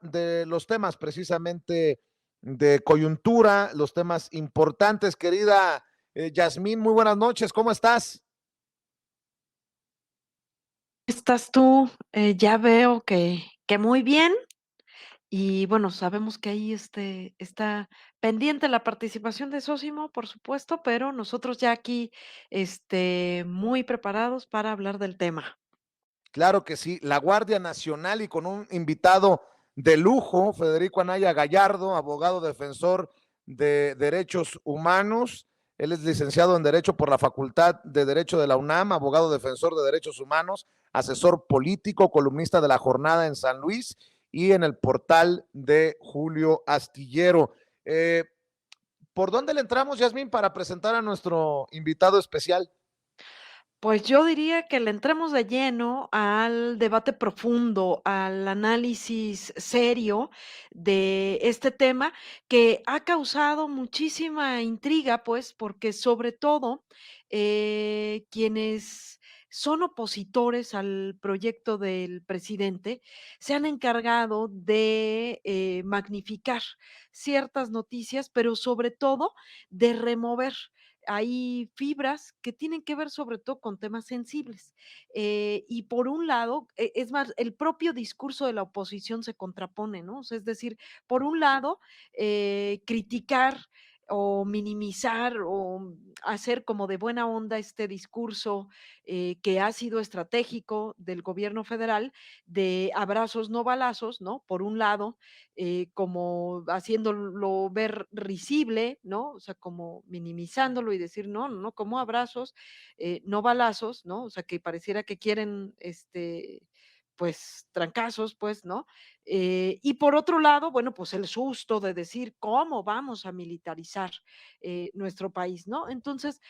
de los temas precisamente de coyuntura, los temas importantes. Querida Yasmín, muy buenas noches, ¿cómo estás? ¿Estás tú? Ya veo que muy bien. Y bueno, sabemos que ahí, está pendiente la participación de Sósimo, por supuesto, pero nosotros ya aquí, muy preparados para hablar del tema. Claro que sí, la Guardia Nacional y con un invitado de lujo, Federico Anaya Gallardo, abogado defensor de derechos humanos. Él es licenciado en Derecho por la Facultad de Derecho de la UNAM, abogado defensor de derechos humanos, asesor político, columnista de La Jornada en San Luis y en el portal de Julio Astillero. Eh, ¿Por dónde le entramos, Yasmín, para presentar a nuestro invitado especial? Pues yo diría que le entremos de lleno al debate profundo, al análisis serio de este tema que ha causado muchísima intriga, pues, porque sobre todo quienes son opositores al proyecto del presidente se han encargado de magnificar ciertas noticias, pero sobre todo de remover hay fibras que tienen que ver sobre todo con temas sensibles. Y por un lado, es más, el propio discurso de la oposición se contrapone, ¿no? O sea, es decir, por un lado, criticar o minimizar o hacer como de buena onda este discurso que ha sido estratégico del gobierno federal de abrazos no balazos, ¿no? Por un lado, como haciéndolo ver risible, ¿no? O sea, como minimizándolo y decir, no, no, no, como abrazos, no balazos, ¿no? O sea, que pareciera que quieren, pues, trancazos, pues, ¿no? Y por otro lado, bueno, pues el susto de decir, ¿cómo vamos a militarizar nuestro país, ¿no? Entonces,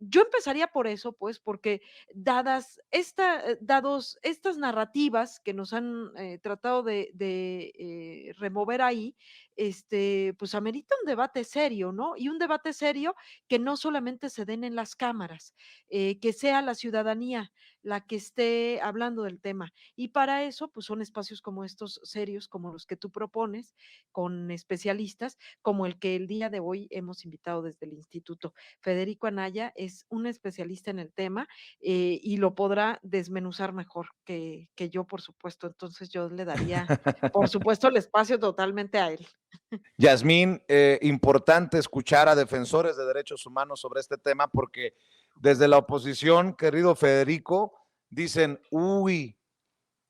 yo empezaría por eso, pues, porque dados estas narrativas que nos han tratado de remover ahí, pues amerita un debate serio, ¿no? Y un debate serio que no solamente se den en las cámaras, que sea la ciudadanía la que esté hablando del tema. Y para eso, pues son espacios como estos serios, como los que tú propones, con especialistas, como el que el día de hoy hemos invitado desde el instituto. Federico Anaya es un especialista en el tema y lo podrá desmenuzar mejor que yo, por supuesto. Entonces yo le daría, por supuesto, el espacio totalmente a él. Yasmín, importante escuchar a defensores de derechos humanos sobre este tema porque desde la oposición, querido Federico, dicen, uy,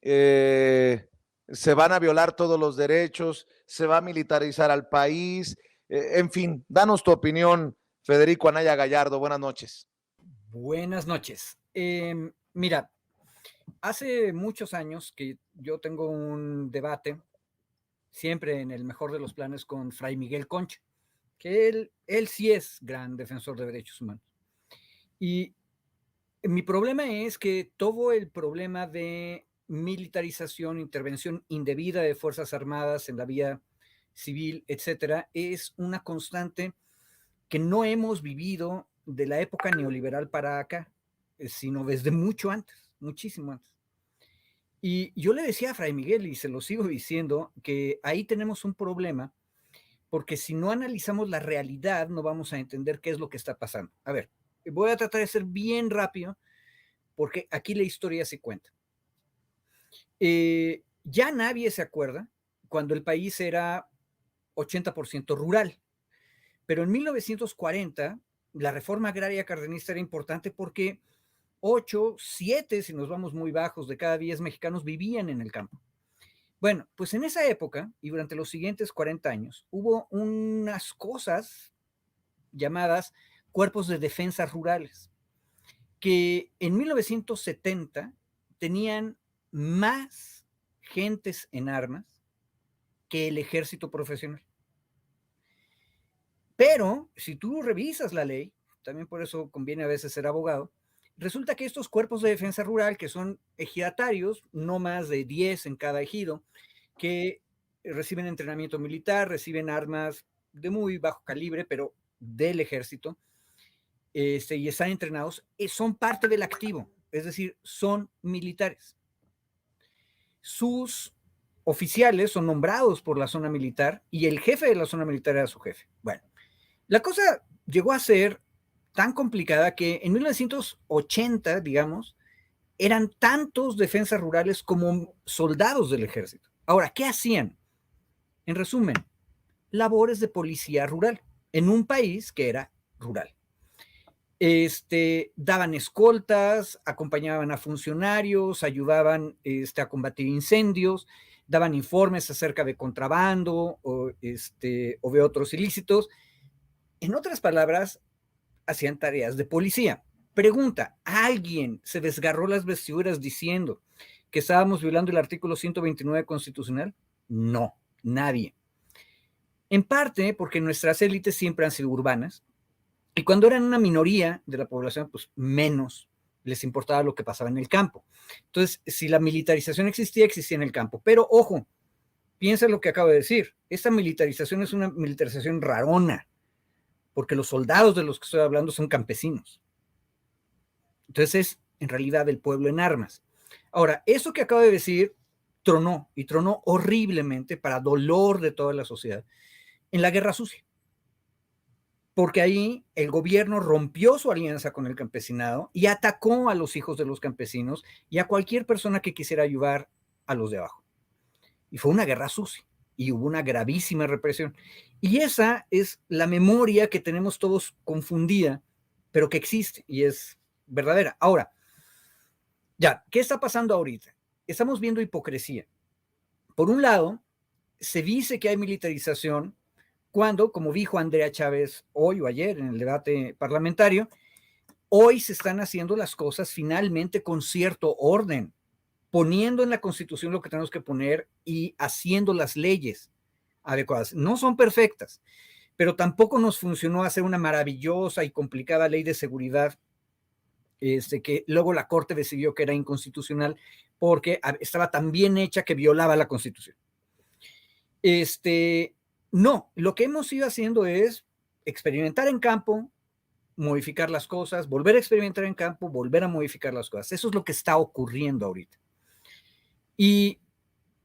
se van a violar todos los derechos, se va a militarizar al país, en fin, danos tu opinión, Federico Anaya Gallardo, buenas noches. Buenas noches. Mira, hace muchos años que yo tengo un debate, siempre en el mejor de los planes, con Fray Miguel Concha, que él sí es gran defensor de derechos humanos. Y mi problema es que todo el problema de militarización, intervención indebida de Fuerzas Armadas en la vía civil, etcétera, es una constante que no hemos vivido de la época neoliberal para acá, sino desde mucho antes, muchísimo antes. Y yo le decía a Fray Miguel, y se lo sigo diciendo, que ahí tenemos un problema, porque si no analizamos la realidad, no vamos a entender qué es lo que está pasando. A ver, voy a tratar de ser bien rápido, porque aquí la historia se cuenta. Ya nadie se acuerda cuando el país era 80% rural. Pero en 1940, la reforma agraria cardenista era importante porque 8, 7, si nos vamos muy bajos, de cada 10 mexicanos vivían en el campo. Bueno, pues en esa época y durante los siguientes 40 años hubo unas cosas llamadas cuerpos de defensa rurales, que en 1970 tenían más gentes en armas que el ejército profesional. Pero si tú revisas la ley, también por eso conviene a veces ser abogado, resulta que estos cuerpos de defensa rural, que son ejidatarios, no más de 10 en cada ejido, que reciben entrenamiento militar, reciben armas de muy bajo calibre, pero del ejército, y están entrenados, son parte del activo, es decir, son militares. Sus oficiales son nombrados por la zona militar y el jefe de la zona militar era su jefe. Bueno, la cosa llegó a ser tan complicada que en 1980, digamos, eran tantos defensas rurales como soldados del ejército. Ahora, ¿qué hacían? En resumen, labores de policía rural en un país que era rural. Daban escoltas, acompañaban a funcionarios, ayudaban a combatir incendios, daban informes acerca de contrabando o de otros ilícitos. En otras palabras, hacían tareas de policía. Pregunta, ¿alguien se desgarró las vestiduras diciendo que estábamos violando el artículo 129 constitucional? No, nadie. En parte porque nuestras élites siempre han sido urbanas y cuando eran una minoría de la población, pues menos les importaba lo que pasaba en el campo. Entonces, si la militarización existía, existía en el campo. Pero, ojo, piensa lo que acabo de decir. Esta militarización es una militarización rarona, porque los soldados de los que estoy hablando son campesinos. Entonces es en realidad el pueblo en armas. Ahora, eso que acabo de decir tronó, y tronó horriblemente para dolor de toda la sociedad, en la Guerra Sucia. Porque ahí el gobierno rompió su alianza con el campesinado y atacó a los hijos de los campesinos y a cualquier persona que quisiera ayudar a los de abajo. Y fue una guerra sucia y hubo una gravísima represión. Y esa es la memoria que tenemos todos confundida, pero que existe y es verdadera. Ahora, ya, ¿qué está pasando ahorita? Estamos viendo hipocresía. Por un lado, se dice que hay militarización cuando, como dijo Andrea Chávez hoy o ayer en el debate parlamentario, hoy se están haciendo las cosas finalmente con cierto orden, poniendo en la Constitución lo que tenemos que poner y haciendo las leyes adecuadas. No son perfectas, pero tampoco nos funcionó hacer una maravillosa y complicada ley de seguridad que luego la Corte decidió que era inconstitucional porque estaba tan bien hecha que violaba la Constitución. No, lo que hemos ido haciendo es experimentar en campo, modificar las cosas, volver a experimentar en campo, volver a modificar las cosas. Eso es lo que está ocurriendo ahorita. Y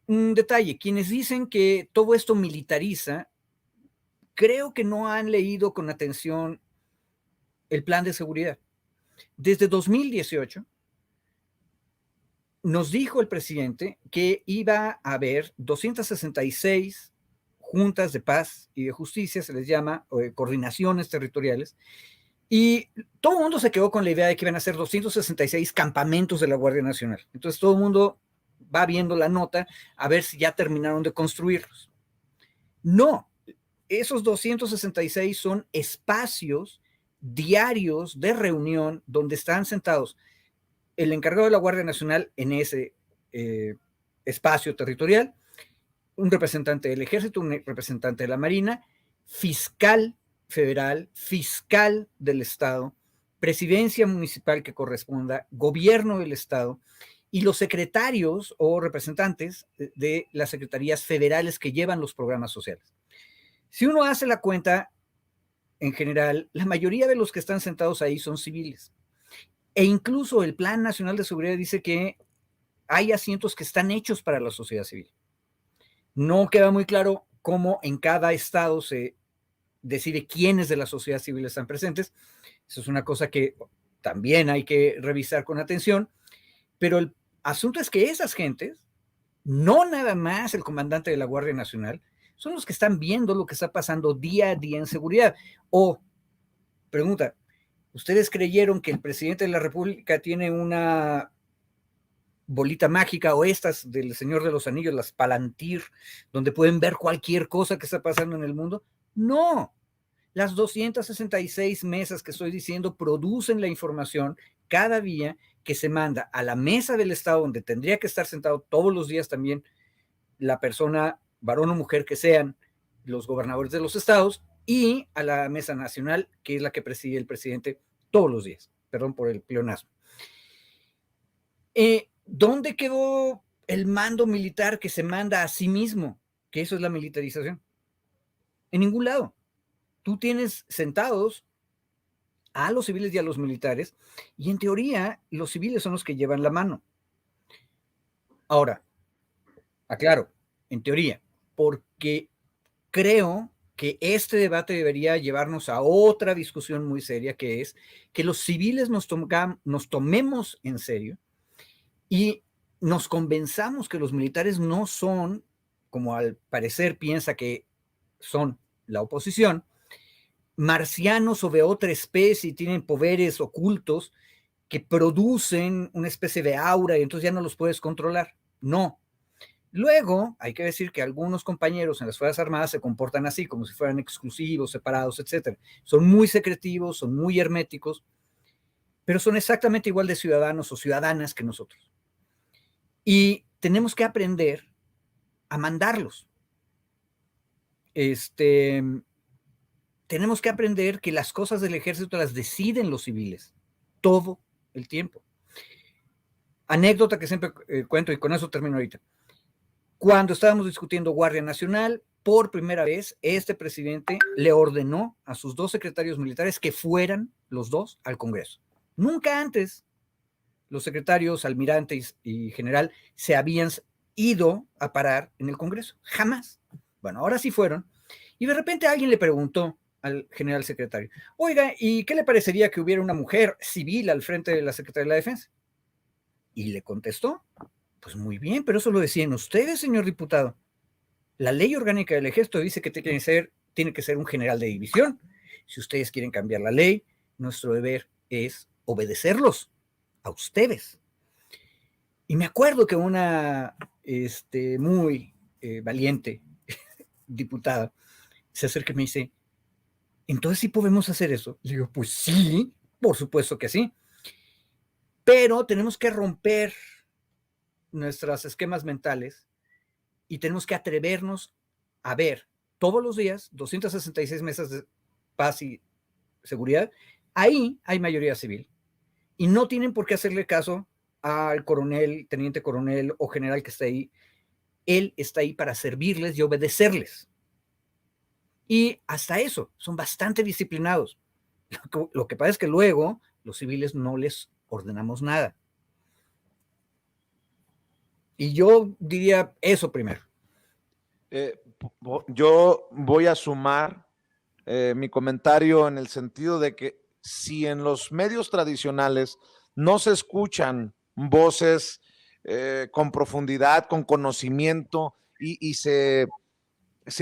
un detalle, quienes dicen que todo esto militariza, creo que no han leído con atención el plan de seguridad. Desde 2018 nos dijo el presidente que iba a haber 266 juntas de paz y de justicia, se les llama coordinaciones territoriales, y todo el mundo se quedó con la idea de que iban a ser 266 campamentos de la Guardia Nacional. Entonces todo el mundo va viendo la nota a ver si ya terminaron de construirlos. No, esos 266 son espacios diarios de reunión donde están sentados el encargado de la Guardia Nacional en ese espacio territorial, un representante del Ejército, un representante de la Marina, fiscal federal, fiscal del Estado, presidencia municipal que corresponda, gobierno del Estado y los secretarios o representantes de las secretarías federales que llevan los programas sociales. Si uno hace la cuenta, en general, la mayoría de los que están sentados ahí son civiles. E incluso el Plan Nacional de Seguridad dice que hay asientos que están hechos para la sociedad civil. No queda muy claro cómo en cada estado se decide quiénes de la sociedad civil están presentes. Eso es una cosa que también hay que revisar con atención. Pero el asunto es que esas gentes, no nada más el comandante de la Guardia Nacional, son los que están viendo lo que está pasando día a día en seguridad. O, pregunta, ¿ustedes creyeron que el presidente de la República tiene una bolita mágica o estas del Señor de los Anillos, las Palantir, donde pueden ver cualquier cosa que está pasando en el mundo? No, las 266 mesas que estoy diciendo producen la información cada día que se manda a la mesa del Estado, donde tendría que estar sentado todos los días también la persona, varón o mujer que sean, los gobernadores de los estados, y a la mesa nacional, que es la que preside el presidente todos los días. Perdón por el pleonasmo. ¿Dónde quedó el mando militar que se manda a sí mismo? Que eso es la militarización. En ningún lado. Tú tienes sentados a los civiles y a los militares, y en teoría los civiles son los que llevan la mano. Ahora, aclaro, en teoría, porque creo que este debate debería llevarnos a otra discusión muy seria, que es que los civiles nos tomemos en serio y nos convenzamos que los militares no son, como al parecer piensa que son la oposición, marcianos o de otra especie y tienen poderes ocultos que producen una especie de aura y entonces ya no los puedes controlar. No. Luego, hay que decir que algunos compañeros en las Fuerzas Armadas se comportan así, como si fueran exclusivos, separados, etc. Son muy secretivos, son muy herméticos, pero son exactamente igual de ciudadanos o ciudadanas que nosotros. Y tenemos que aprender a mandarlos. Tenemos que aprender que las cosas del ejército las deciden los civiles todo el tiempo. Anécdota que siempre cuento y con eso termino ahorita. Cuando estábamos discutiendo Guardia Nacional, por primera vez, este presidente le ordenó a sus 2 secretarios militares que fueran los 2 al Congreso. Nunca antes los secretarios, almirantes y general se habían ido a parar en el Congreso. Jamás. Bueno, ahora sí fueron. Y de repente alguien le preguntó al general secretario, oiga, ¿y qué le parecería que hubiera una mujer civil al frente de la Secretaría de la Defensa? Y le contestó, pues muy bien, pero eso lo decían ustedes, señor diputado. La ley orgánica del ejército dice que tiene que ser un general de división. Si ustedes quieren cambiar la ley, nuestro deber es obedecerlos a ustedes. Y me acuerdo que una muy valiente diputada se acerca y me dice, ¿entonces sí podemos hacer eso? Le digo, pues sí, por supuesto que sí. Pero tenemos que romper nuestros esquemas mentales y tenemos que atrevernos a ver todos los días 266 mesas de paz y seguridad. Ahí hay mayoría civil y no tienen por qué hacerle caso al coronel, teniente coronel o general que está ahí. Él está ahí para servirles y obedecerles. Y hasta eso, son bastante disciplinados. Lo que pasa es que luego los civiles no les ordenamos nada. Y yo diría eso primero. Yo voy a sumar mi comentario en el sentido de que si en los medios tradicionales no se escuchan voces con profundidad, con conocimiento y se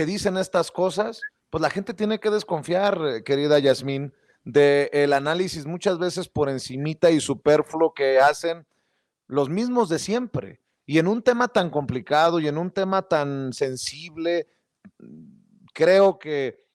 dicen estas cosas, pues la gente tiene que desconfiar, querida Yasmín, del análisis muchas veces por encimita y superfluo que hacen los mismos de siempre. Y en un tema tan complicado y en un tema tan sensible, creo que